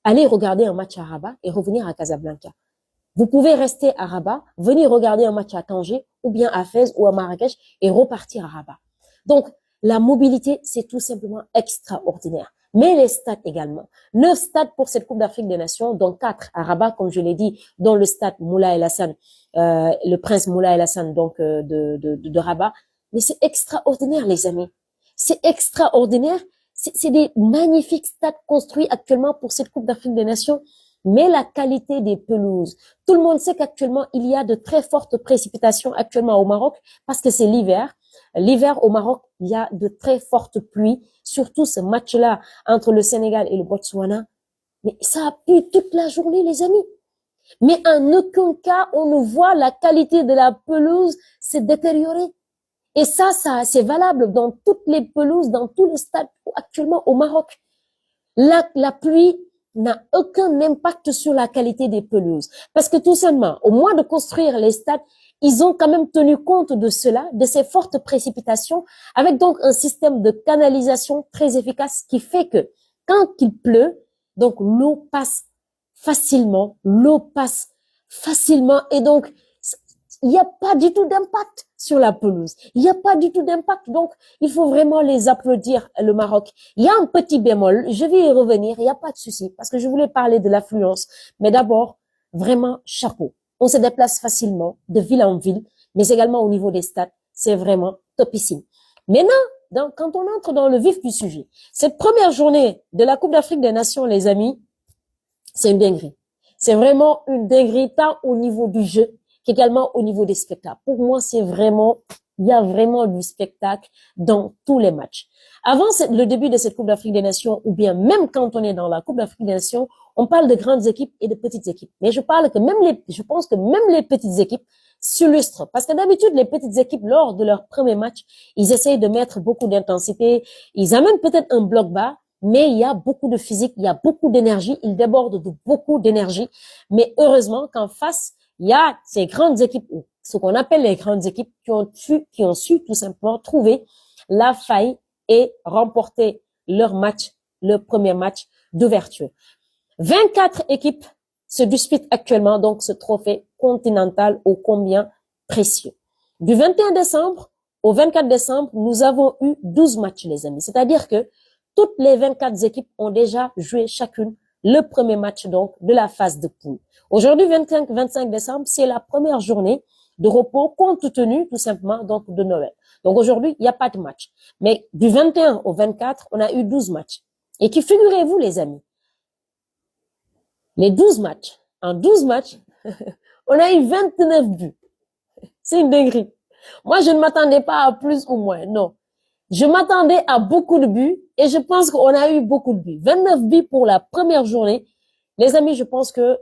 aller regarder un match à Rabat et revenir à Casablanca. Vous pouvez rester à Rabat, venir regarder un match à Tanger, ou bien à Fès ou à Marrakech et repartir à Rabat. Donc, la mobilité, c'est tout simplement extraordinaire. Mais les stades également. 9 stades pour cette Coupe d'Afrique des Nations, dont 4 à Rabat, comme je l'ai dit, dont le stade Moulay El Hassan, le prince Moulay El Hassan, donc, de Rabat. Mais c'est extraordinaire, les amis. C'est extraordinaire. C'est des magnifiques stades construits actuellement pour cette Coupe d'Afrique des Nations. Mais la qualité des pelouses. Tout le monde sait qu'actuellement, il y a de très fortes précipitations actuellement au Maroc parce que c'est l'hiver. L'hiver au Maroc, il y a de très fortes pluies, surtout ce match-là entre le Sénégal et le Botswana. Mais ça a plu toute la journée, les amis. Mais en aucun cas, on ne voit la qualité de la pelouse se détériorer. Et ça, c'est valable dans toutes les pelouses, dans tous les stades actuellement au Maroc. La pluie n'a aucun impact sur la qualité des pelouses. Parce que tout simplement, au moins de construire les stades, ils ont quand même tenu compte de cela, de ces fortes précipitations, avec donc un système de canalisation très efficace qui fait que quand il pleut, donc l'eau passe facilement et donc il n'y a pas du tout d'impact sur la pelouse. Il n'y a pas du tout d'impact. Donc, il faut vraiment les applaudir, le Maroc. Il y a un petit bémol. Je vais y revenir. Il n'y a pas de souci parce que je voulais parler de l'affluence. Mais d'abord, vraiment, chapeau. On se déplace facilement de ville en ville, mais également au niveau des stades. C'est vraiment topissime. Maintenant, quand on entre dans le vif du sujet, cette première journée de la Coupe d'Afrique des Nations, les amis, c'est une dinguerie. C'est vraiment une dinguerie tant au niveau du jeu qu'également au niveau des spectacles. Pour moi, il y a vraiment du spectacle dans tous les matchs. Avant le début de cette Coupe d'Afrique des Nations, ou bien même quand on est dans la Coupe d'Afrique des Nations, on parle de grandes équipes et de petites équipes. Mais je pense que même les petites équipes s'illustrent. Parce que d'habitude, les petites équipes, lors de leur premier match, ils essayent de mettre beaucoup d'intensité. Ils amènent peut-être un bloc bas, mais il y a beaucoup de physique, il y a beaucoup d'énergie, ils débordent de beaucoup d'énergie. Mais heureusement qu'en face, il y a ces grandes équipes, ce qu'on appelle les grandes équipes, qui ont su tout simplement trouver la faille et remporter leur premier match d'ouverture. 24 équipes se disputent actuellement donc ce trophée continental ô combien précieux. Du 21 décembre au 24 décembre, nous avons eu 12 matchs, les amis. C'est-à-dire que toutes les 24 équipes ont déjà joué chacune le premier match donc de la phase de poule. Aujourd'hui, 25 décembre, c'est la première journée de repos compte tenu tout simplement donc de Noël. Donc aujourd'hui, il n'y a pas de match. Mais du 21 au 24, on a eu 12 matchs. Et qui figurez-vous, les amis, les 12 matchs, en 12 matchs, on a eu 29 buts. C'est une dinguerie. Moi, je ne m'attendais pas à plus ou moins, non. Je m'attendais à beaucoup de buts et je pense qu'on a eu beaucoup de buts. 29 buts pour la première journée. Les amis, je pense que